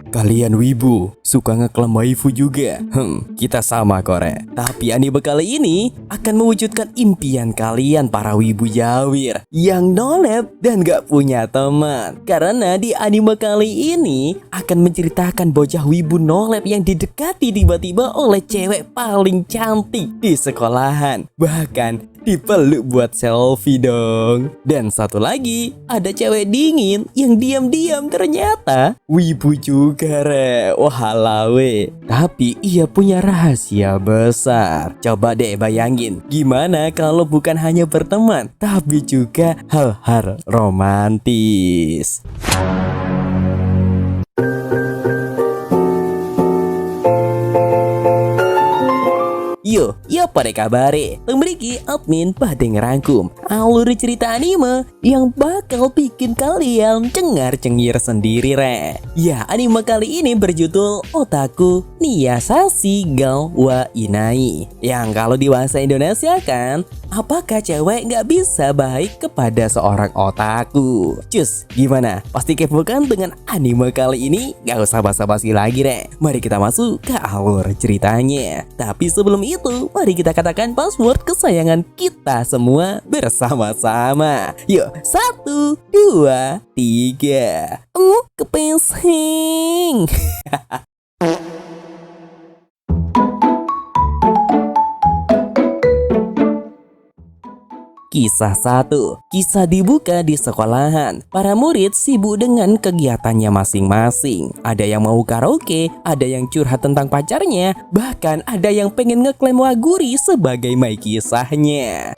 kalian wibu, suka ngeklaim waifu juga. Kita sama kore. Tapi anime kali ini akan mewujudkan impian kalian para wibu jawir yang nolep dan gak punya teman. Karena di anime kali ini akan menceritakan bocah wibu nolep yang didekati tiba-tiba oleh cewek paling cantik di sekolahan. Bahkan dipeluk buat selfie dong. Dan satu lagi, ada cewek dingin yang diam-diam ternyata wibu juga re. Wahalawe. Tapi ia punya rahasia besar. Coba deh bayangin, gimana kalau bukan hanya berteman, tapi juga hal-hal romantis. Yo, ya pada kabare. Tembriki admin pada ngerangkum alur cerita anime yang bakal bikin kalian cengar-cengir sendiri re. Ya, anime kali ini berjudul Otaku Niyasashi Ga wa Inai. Yang kalau di bahasa Indonesia kan, apakah cewek nggak bisa baik kepada seorang otaku? Cus, gimana? Pasti kepo kan dengan anime kali ini? Gak usah basa-basi lagi re. Mari kita masuk ke alur ceritanya. Tapi sebelum itu, mari kita katakan password kesayangan kita semua bersama-sama. Yuk, 1, 2, 3. Kepesing. Kisah 1. Kisah dibuka di sekolahan. Para murid sibuk dengan kegiatannya masing-masing. Ada yang mau karaoke, ada yang curhat tentang pacarnya, bahkan ada yang pengen ngeklaim Waguri sebagai mai kisahnya.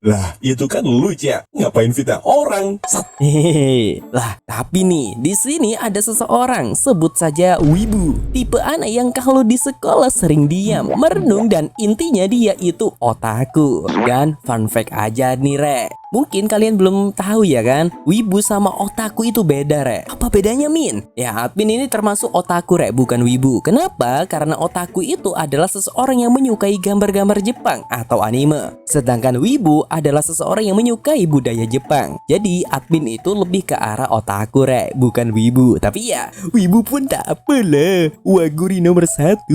Lah, itu kan lu, Cia. Ngapain fitnah orang? Hehehe. Lah, tapi nih, di sini ada seseorang, sebut saja wibu. Tipe anak yang kalau di sekolah sering diam, merenung, dan intinya dia itu otaku. Dan fun fact aja nih, re. Mungkin kalian belum tahu ya kan, wibu sama otaku itu beda re. Apa bedanya Min? Ya, admin ini termasuk otaku re, bukan wibu. Kenapa? Karena otaku itu adalah seseorang yang menyukai gambar-gambar Jepang atau anime. Sedangkan wibu adalah seseorang yang menyukai budaya Jepang. Jadi admin itu lebih ke arah otaku re, bukan wibu. Tapi ya, wibu pun tak apalah. Waguri nomor 1.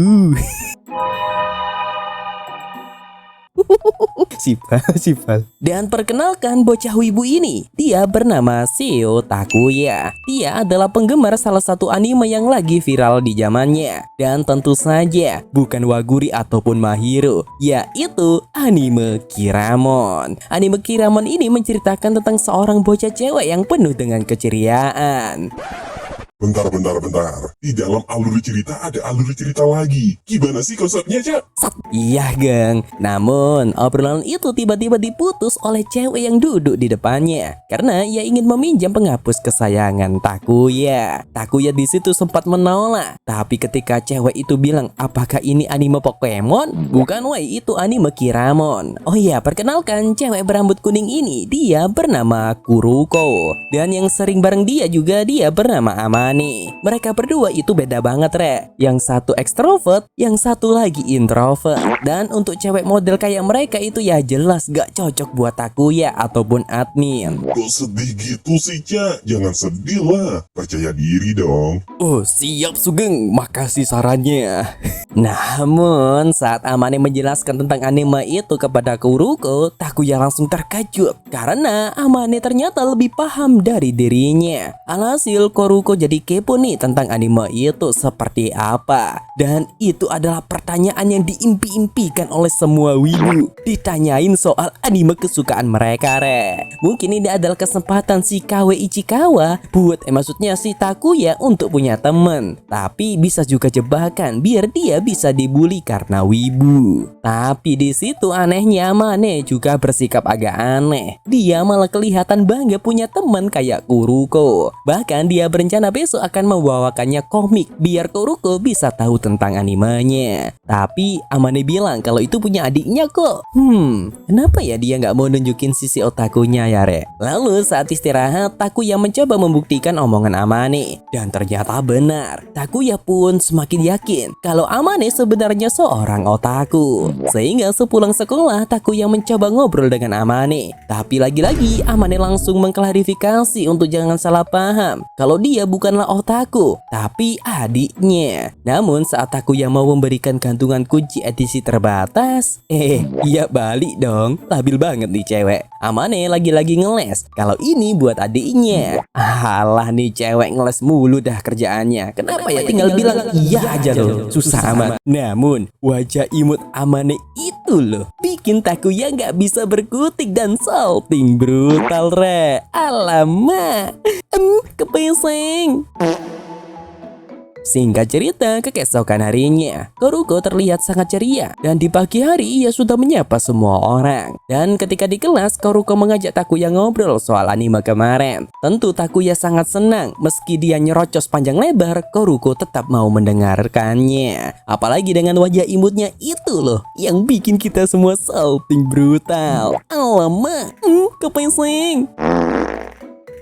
Sipal. Dan perkenalkan bocah wibu ini. Dia bernama Seo Takuya. Dia adalah penggemar salah satu anime yang lagi viral di zamannya. Dan tentu saja bukan Waguri ataupun Mahiro, yaitu anime Kiramon. Anime Kiramon ini menceritakan tentang seorang bocah cewek yang penuh dengan keceriaan. Bentar. Di dalam alur cerita ada alur cerita lagi. Gimana sih konsepnya, Cak? Iya, geng. Namun, obrolan itu tiba-tiba diputus oleh cewek yang duduk di depannya karena ia ingin meminjam penghapus kesayangan Takuya. Takuya di situ sempat menolak. Tapi ketika cewek itu bilang, "Apakah ini anime Pokemon?" "Bukan, woi, itu anime Kiramon." Oh iya, perkenalkan cewek berambut kuning ini, dia bernama Kuruko. Dan yang sering bareng dia juga dia bernama Amane. Mereka berdua itu beda banget re. Yang satu ekstrovert, yang satu lagi introvert. Dan untuk cewek model kayak mereka itu ya jelas gak cocok buat Takuya ataupun admin. Kok sedih gitu sih, Cak? Jangan sedih lah. Percaya diri dong. Oh siap Sugeng, makasih sarannya. Namun saat Amane menjelaskan tentang anime itu kepada Kuruko, Takuya langsung terkejut karena Amane ternyata lebih paham dari dirinya. Alhasil Kuruko jadi kepo nih tentang anime itu seperti apa. Dan itu adalah pertanyaan yang diimpi-impikan oleh semua wibu. Ditanyain soal anime kesukaan mereka re. Mungkin ini adalah kesempatan si Kawe Ichikawa buat maksudnya si Takuya untuk punya temen. Tapi bisa juga jebakan biar dia bisa dibully karena wibu. Tapi di situ anehnya Amane juga bersikap agak aneh. Dia malah kelihatan bangga punya teman kayak Kuruko. Bahkan dia berencana besok akan membawakannya komik biar Kuruko bisa tahu tentang animenya. Tapi Amane bilang kalau itu punya adiknya kok. Kenapa ya dia nggak mau nunjukin sisi otakunya ya re? Lalu saat istirahat, Takuya mencoba membuktikan omongan Amane. Dan ternyata benar. Takuya pun semakin yakin kalau Amane sebenarnya seorang otaku. Sehingga sepulang sekolah Takuya mencoba ngobrol dengan Amane. Tapi lagi-lagi Amane langsung mengklarifikasi untuk jangan salah paham kalau dia bukanlah otaku, tapi adiknya. Namun saat Takuya mau memberikan gantungan kunci edisi terbatas, iya balik dong. Labil banget nih cewek. Amane lagi-lagi ngeles kalau ini buat adiknya. Alah nih cewek ngeles mulu dah kerjaannya. Kenapa ya tinggal bilang iya aja loh, susah amat. Namun wajah imut Amane itu loh bikin Takuya nggak bisa berkutik dan salting brutal re. Alamak, kepeseng. Singkat cerita, keesokan harinya, Kuruko terlihat sangat ceria dan di pagi hari ia sudah menyapa semua orang. Dan ketika di kelas, Kuruko mengajak Takuya ngobrol soal anime kemarin. Tentu Takuya sangat senang, meski dia nyerocos panjang lebar, Kuruko tetap mau mendengarkannya. Apalagi dengan wajah imutnya itu loh, yang bikin kita semua salting brutal. Alamak, kepeseng.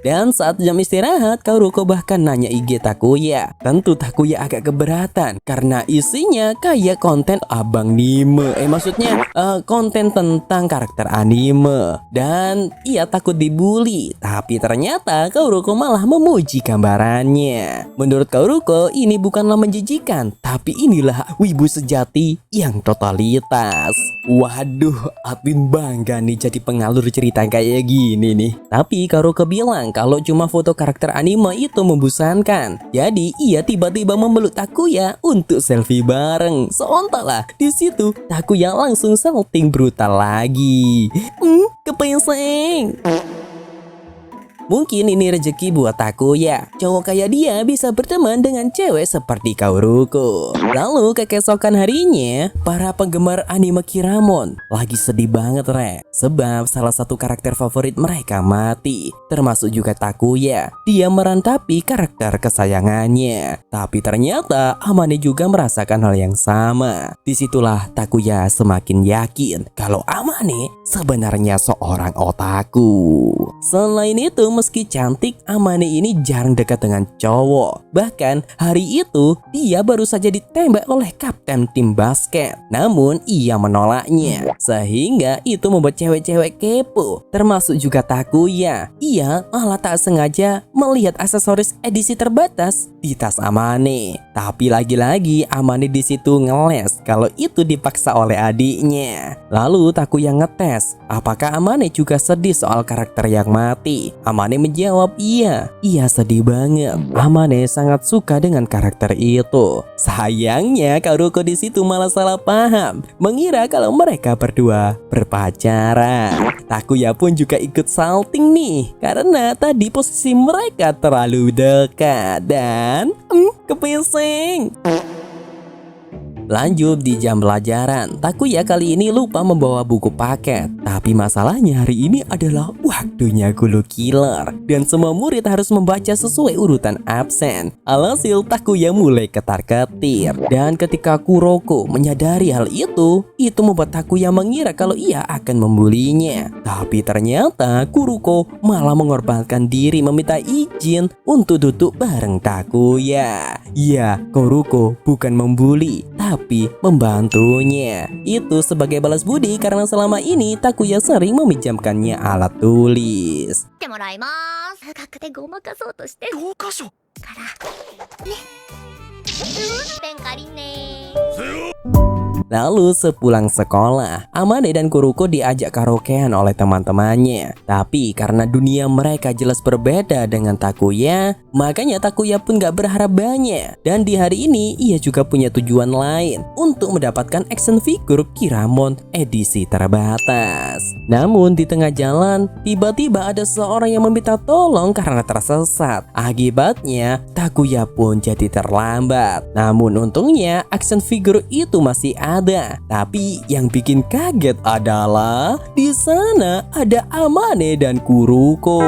Dan saat jam istirahat, Kuruko bahkan nanya IG Takuya. Tentu Takuya agak keberatan karena isinya kayak konten abang anime. Maksudnya konten tentang karakter anime. Dan ia takut dibully. Tapi ternyata Kuruko malah memuji gambarannya. Menurut Kuruko, ini bukanlah menjijikan, tapi inilah wibu sejati yang totalitas. Waduh, admin bangga nih jadi pengalur cerita kayak gini nih. Tapi Kuruko bilang kalau cuma foto karakter anime itu membosankan. Jadi ia tiba-tiba memeluk Takuya untuk selfie bareng. Sontak lah. Di situ Takuya langsung salting brutal lagi. Kepeseng. Mungkin ini rezeki buat Takuya. Cowok kayak dia bisa berteman dengan cewek seperti Kuruko. Lalu keesokan harinya, para penggemar anime Kiramon lagi sedih banget re. Sebab salah satu karakter favorit mereka mati. Termasuk juga Takuya. Dia merantapi karakter kesayangannya. Tapi ternyata Amane juga merasakan hal yang sama. Disitulah Takuya semakin yakin kalau Amane sebenarnya seorang otaku. Selain itu, meski cantik, Amane ini jarang dekat dengan cowok. Bahkan hari itu dia baru saja ditembak oleh kapten tim basket. Namun ia menolaknya. Sehingga itu membuat cewek-cewek kepo. Termasuk juga Takuya. Ia malah tak sengaja melihat aksesoris edisi terbatas di tas Amane. Tapi lagi-lagi Amane di situ ngeles kalau itu dipaksa oleh adiknya. Lalu Takuya ngetes apakah Amane juga sedih soal karakter yang mati. Amane menjawab iya, ia sedih banget. Amane sangat suka dengan karakter itu. Sayangnya Kuruko di situ malah salah paham, mengira kalau mereka berdua berpacaran. Takuya pun juga ikut salting nih, karena tadi posisi mereka terlalu dekat dan kepeseng. Lanjut di jam pelajaran, Takuya kali ini lupa membawa buku paket. Tapi masalahnya hari ini adalah waktunya Gulu Killer dan semua murid harus membaca sesuai urutan absen. Alhasil Takuya mulai ketar-ketir. Dan ketika Kuroko menyadari hal itu membuat Takuya mengira kalau ia akan membulinya. Tapi ternyata Kuroko malah mengorbankan diri meminta izin untuk duduk bareng Takuya. Ya, Kuroko bukan membuli, tapi membantunya. Itu sebagai balas budi karena selama ini Takuya sering meminjamkannya alat tulis. Lalu sepulang sekolah, Amane dan Kuroko diajak karaokean oleh teman-temannya. Tapi karena dunia mereka jelas berbeda dengan Takuya, makanya Takuya pun gak berharap banyak. Dan di hari ini ia juga punya tujuan lain untuk mendapatkan action figure Kiramon edisi terbatas. Namun di tengah jalan, tiba-tiba ada seorang yang meminta tolong karena tersesat. Akibatnya Takuya pun jadi terlambat. Namun untungnya action figure itu masih ada. Tapi yang bikin kaget adalah di sana ada Amane dan Kuroko.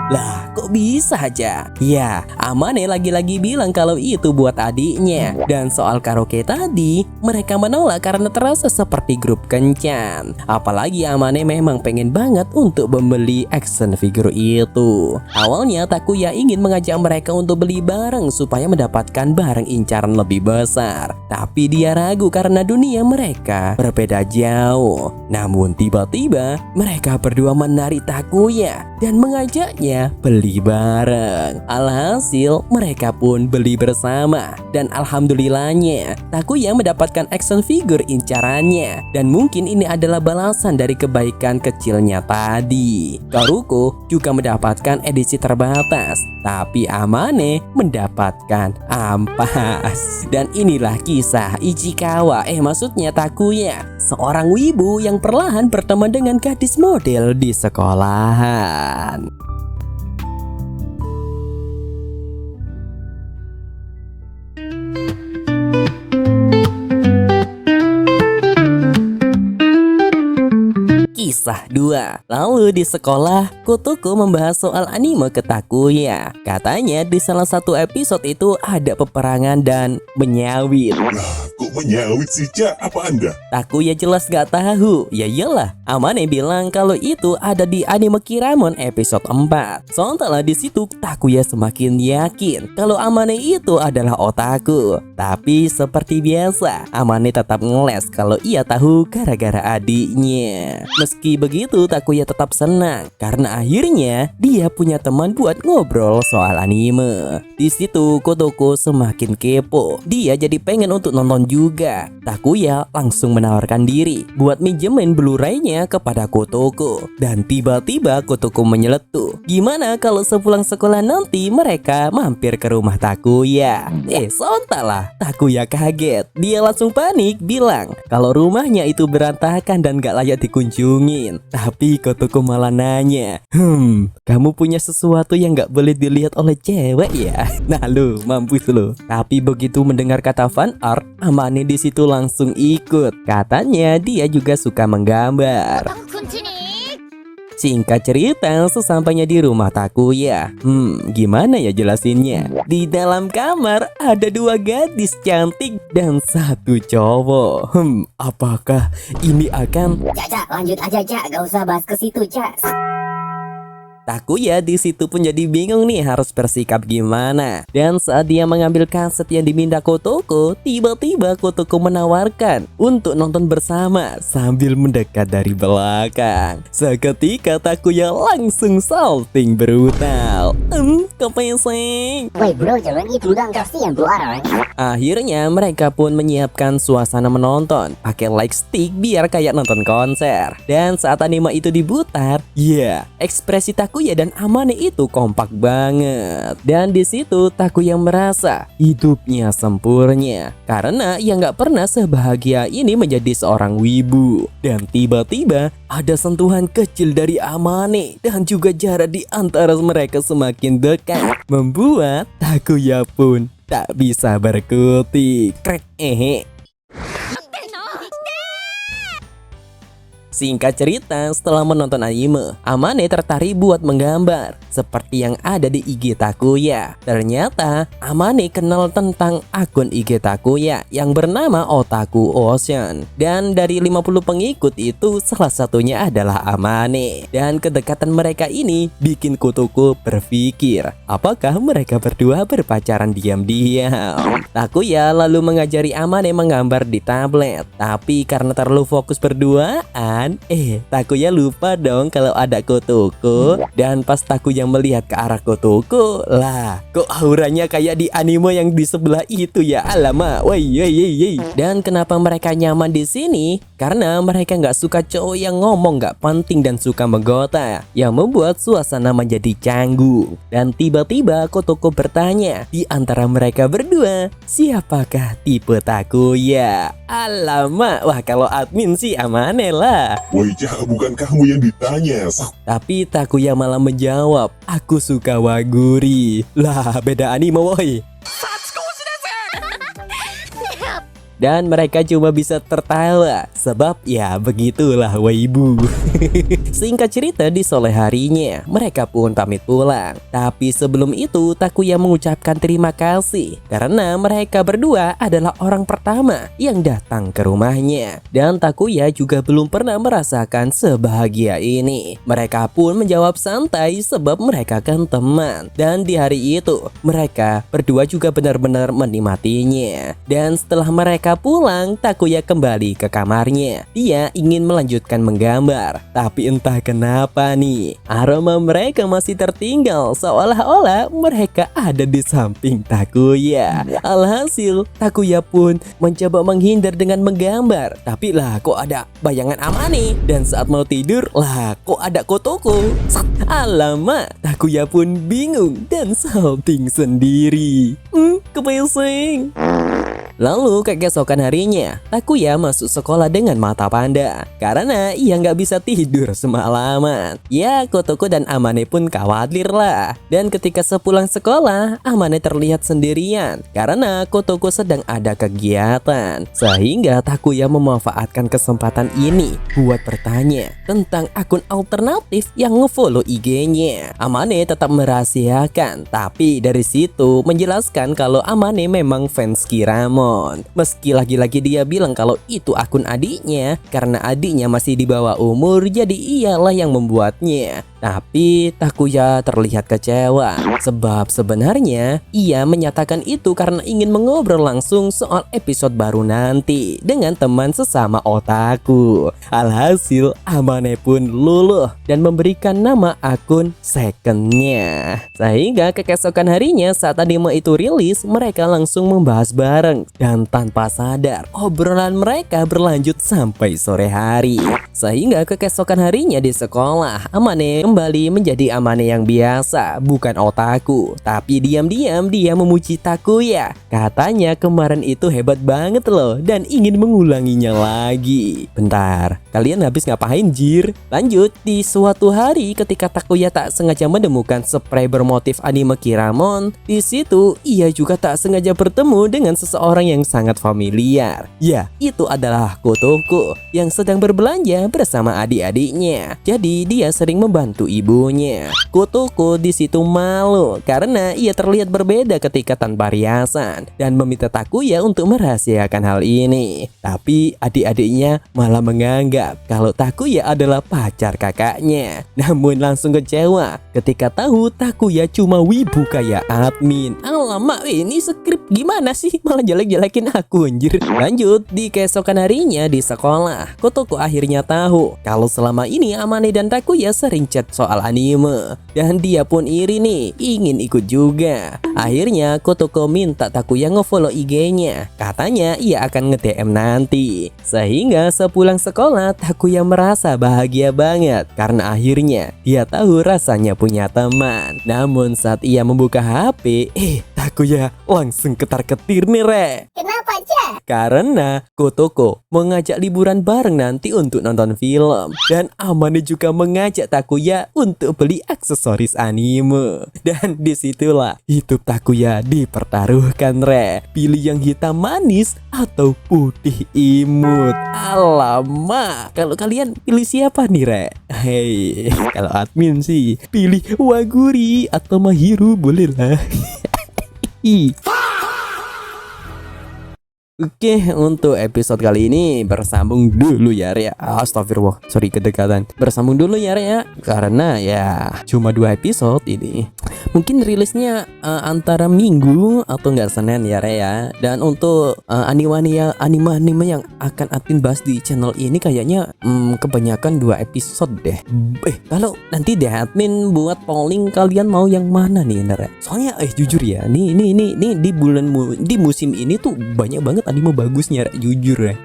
Lah, kok bisa aja? Ya, Amane lagi-lagi bilang kalau itu buat adiknya. Dan soal karaoke tadi, mereka menolak karena terasa seperti grup kencan. Apalagi Amane memang pengen banget untuk membeli action figure itu. Awalnya Takuya ingin mengajak mereka untuk beli bareng supaya mendapatkan barang incaran lebih besar. Tapi dia ragu karena dunia mereka berbeda jauh. Namun tiba-tiba mereka berdua menarik Takuya dan mengajaknya beli bareng. Alhasil mereka pun beli bersama. Dan alhamdulillahnya Takuya mendapatkan action figure incarannya. Dan mungkin ini adalah balasan dari kebaikan kecilnya tadi. Karuko juga mendapatkan edisi terbatas. Tapi Amane mendapatkan ampas. Dan inilah kisah Ichikawa, maksudnya Takuya, seorang wibu yang perlahan berteman dengan gadis model di sekolahan. Kisah 2. Lalu di sekolah, Kotoko membahas soal anime ke Takuya. Katanya di salah satu episode itu ada peperangan dan menyawit. Lah, kok menyawit sih, Cak? Apa Anda? Takuya jelas gak tahu. Ya iyalah, Amane bilang kalau itu ada di anime Kiramon episode 4. Soalnya di situ Takuya semakin yakin kalau Amane itu adalah otaku. Tapi seperti biasa, Amane tetap ngeles kalau ia tahu gara-gara adiknya. Meski begitu, Takuya tetap senang karena akhirnya dia punya teman buat ngobrol soal anime. Di situ Kotoko semakin kepo. Dia jadi pengen untuk nonton juga. Takuya langsung menawarkan diri buat minjemin Blu-ray-nya kepada Kotoko. Dan tiba-tiba Kotoko menyeletuk. Gimana kalau sepulang sekolah nanti mereka mampir ke rumah Takuya? Sontalah. Takuya kaget. Dia langsung panik bilang kalau rumahnya itu berantakan dan gak layak dikunjungi. Tapi Kotoko malah nanya, kamu punya sesuatu yang gak boleh dilihat oleh cewek ya? Nah lu, mampus lu. Tapi begitu mendengar kata fan art, Amane di situ langsung ikut. Katanya dia juga suka menggambar. Singkat cerita, sesampainya di rumah Takuya, gimana ya jelasinnya? Di dalam kamar ada 2 gadis cantik dan 1 cowok. Apakah ini akan... Cak, lanjut aja, Cak. Gak usah bahas ke situ, Cak. Takuya di situ pun jadi bingung nih harus bersikap gimana. Dan saat dia mengambil kaset yang diminta Kotoko, tiba-tiba Kotoko menawarkan untuk nonton bersama sambil mendekat dari belakang. Seketika Takuya langsung salting brutal. Kepesing. Woi bro, jangan itu dong, kasihan bro orang. Akhirnya mereka pun menyiapkan suasana menonton pakai light stick biar kayak nonton konser. Dan saat anime itu diputar, ekspresi Takuya dan Amane itu kompak banget. Dan di situ Takuya merasa hidupnya sempurna karena ia nggak pernah sebahagia ini menjadi seorang wibu. Dan tiba-tiba ada sentuhan kecil dari Amane dan juga jarak di antara mereka semakin dekat, membuat Takuya pun tak bisa berkutik. Singkat cerita, setelah menonton anime, Amane tertarik buat menggambar seperti yang ada di IG Takuya. Ternyata Amane kenal tentang akun IG Takuya yang bernama Otaku Ocean. Dan dari 50 pengikut itu salah satunya adalah Amane. Dan kedekatan mereka ini bikin Kotoko berpikir, apakah mereka berdua berpacaran diam-diam. Takuya lalu mengajari Amane menggambar di tablet. Tapi karena terlalu fokus berduaan, Takuya lupa dong kalau ada Kotoko. Dan pas Takuya melihat ke arah Kotoko, lah kok auranya kayak di anime yang di sebelah itu ya, alamak. Dan kenapa mereka nyaman di sini? Karena mereka nggak suka cowok yang ngomong nggak penting dan suka menggoda, yang membuat suasana menjadi canggung. Dan tiba-tiba Kotoko bertanya, di antara mereka berdua siapakah tipe Takuya? Alamak, wah kalau admin sih Amane lah. Woi, Cak, bukan kamu yang ditanya. Tapi Takuya malah menjawab, aku suka Waguri. Lah, beda anime woi. Dan mereka cuma bisa tertawa sebab ya begitulah waibu. singkat cerita di sore harinya mereka pun pamit pulang. Tapi sebelum itu Takuya mengucapkan terima kasih karena mereka berdua adalah orang pertama yang datang ke rumahnya. Dan Takuya juga belum pernah merasakan sebahagia ini. Mereka pun menjawab santai sebab mereka kan teman. Dan di hari itu mereka berdua juga benar-benar menikmatinya. Dan setelah mereka pulang, Takuya kembali ke kamarnya. Dia ingin melanjutkan menggambar. Tapi entah kenapa nih, aroma mereka masih tertinggal seolah-olah mereka ada di samping Takuya. Alhasil, Takuya pun mencoba menghindar dengan menggambar. Tapi lah kok ada bayangan Amane. Dan saat mau tidur, lah kok ada Kotoko. Alamak, Takuya pun bingung dan salting sendiri. Kepesing. Lalu keesokan harinya, Takuya masuk sekolah dengan mata panda karena ia nggak bisa tidur semalaman. Ya, Kotoko dan Amane pun khawatir lah. Dan ketika sepulang sekolah, Amane terlihat sendirian karena Kotoko sedang ada kegiatan. Sehingga Takuya memanfaatkan kesempatan ini buat bertanya tentang akun alternatif yang ngefollow IG-nya. Amane tetap merahasiakan, tapi dari situ menjelaskan kalau Amane memang fans Kiramon. Meski lagi-lagi dia bilang kalau itu akun adiknya karena adiknya masih di bawah umur, jadi iyalah yang membuatnya. Tapi Takuya terlihat kecewa sebab sebenarnya ia menyatakan itu karena ingin mengobrol langsung soal episode baru nanti dengan teman sesama otaku. Alhasil Amane pun luluh dan memberikan nama akun secondnya. Sehingga keesokan harinya saat anime itu rilis, mereka langsung membahas bareng. Dan tanpa sadar obrolan mereka berlanjut sampai sore hari. Sehingga keesokan harinya di sekolah, Amane kembali menjadi Amane yang biasa, bukan otaku. Tapi diam-diam dia memuji Takuya. Katanya kemarin itu hebat banget loh dan ingin mengulanginya lagi. Bentar, kalian habis ngapain jir? Lanjut, di suatu hari ketika Takuya tak sengaja menemukan spray bermotif anime Kiramon, di situ ia juga tak sengaja bertemu dengan seseorang yang sangat familiar. Ya, itu adalah Kotoko yang sedang berbelanja bersama adik-adiknya. Jadi dia sering membantu ibunya. Kotoko di situ malu karena ia terlihat berbeda ketika tanpa riasan dan meminta Takuya untuk merahasiakan hal ini. Tapi adik-adiknya malah menganggap kalau Takuya adalah pacar kakaknya. Namun langsung kecewa ketika tahu Takuya cuma wibu kayak admin. Alamak, ini skrip gimana sih? Malah jelek-jelekin aku anjir. Lanjut, di keesokan harinya di sekolah, Kotoko akhirnya tahu kalau selama ini Amane dan Takuya sering chat soal anime. Dan dia pun iri nih, ingin ikut juga. Akhirnya Kotoko minta Takuya ngefollow IG-nya. Katanya ia akan nge-DM nanti. Sehingga sepulang sekolah, Takuya merasa bahagia banget karena akhirnya dia tahu rasanya punya teman. Namun saat ia membuka HP, Takuya langsung ketar-ketir nih, Re. Kenapa, Cak? Karena Kotoko mengajak liburan bareng nanti untuk nonton film. Dan Amane juga mengajak Takuya untuk beli aksesoris anime. Dan disitulah hidup Takuya dipertaruhkan, Re. Pilih yang hitam manis atau putih imut. Alamak, kalau kalian pilih siapa nih, Re? Hei, kalau admin sih pilih Waguri atau Mahiru boleh lah. Oke, untuk episode kali ini bersambung dulu ya, Re. Astagfirullah, sorry kedekatan. Bersambung dulu ya, Re, karena ya cuma 2 episode ini. Mungkin rilisnya antara Minggu atau nggak Senin ya, Re ya. Dan untuk anime yang akan admin bahas di channel ini kayaknya kebanyakan 2 episode deh. Kalau nanti deh admin buat polling, kalian mau yang mana nih, Re? Soalnya jujur ya, nih di musim ini tuh banyak banget anime bagusnya, Re, jujur ya.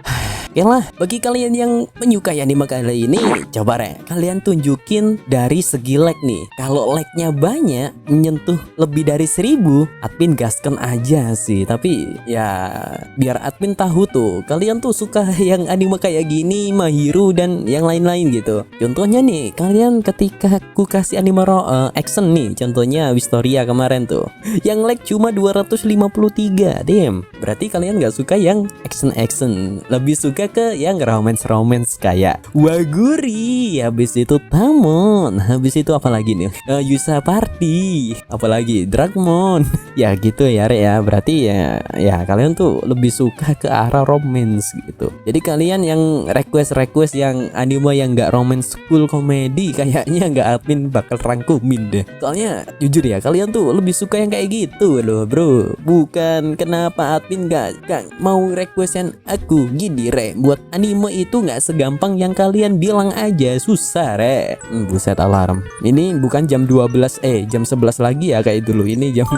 Oke lah, bagi kalian yang menyukai anime kali ini, coba Re, kalian tunjukin dari segi like nih. Kalau like-nya banyak, menyentuh lebih dari 1000, admin gaskan aja sih. Tapi ya biar admin tahu tuh, kalian tuh suka yang anime kayak gini, Mahiru dan yang lain-lain gitu. Contohnya nih, kalian ketika aku kasih anime action nih, contohnya Wistoria kemarin tuh, yang like cuma 253, damn. berarti kalian nggak suka yang action, lebih suka ke yang romance kayak Waguri, habis itu Tamon, habis itu apa lagi nih? Yusa Party, apalagi Dragmon. Ya gitu ya Re ya. Berarti ya kalian tuh lebih suka ke arah romance gitu. Jadi kalian yang request yang anime yang nggak romance full komedi, kayaknya nggak admin bakal rangkumin deh. Soalnya jujur ya, kalian tuh lebih suka yang kayak gitu loh bro. Bukan kenapa admin nggak mau requestan aku gini Re. Buat anime itu nggak segampang yang kalian bilang aja, susah Re. Buset alarm. Ini bukan jam 12 jam 11 lagi ya kayak dulu. Ini jam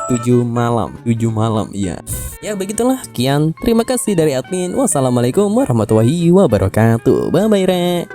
7 malam iya. Ya begitulah, sekian, terima kasih dari admin. Wassalamualaikum warahmatullahi wabarakatuh. Bye bye Re.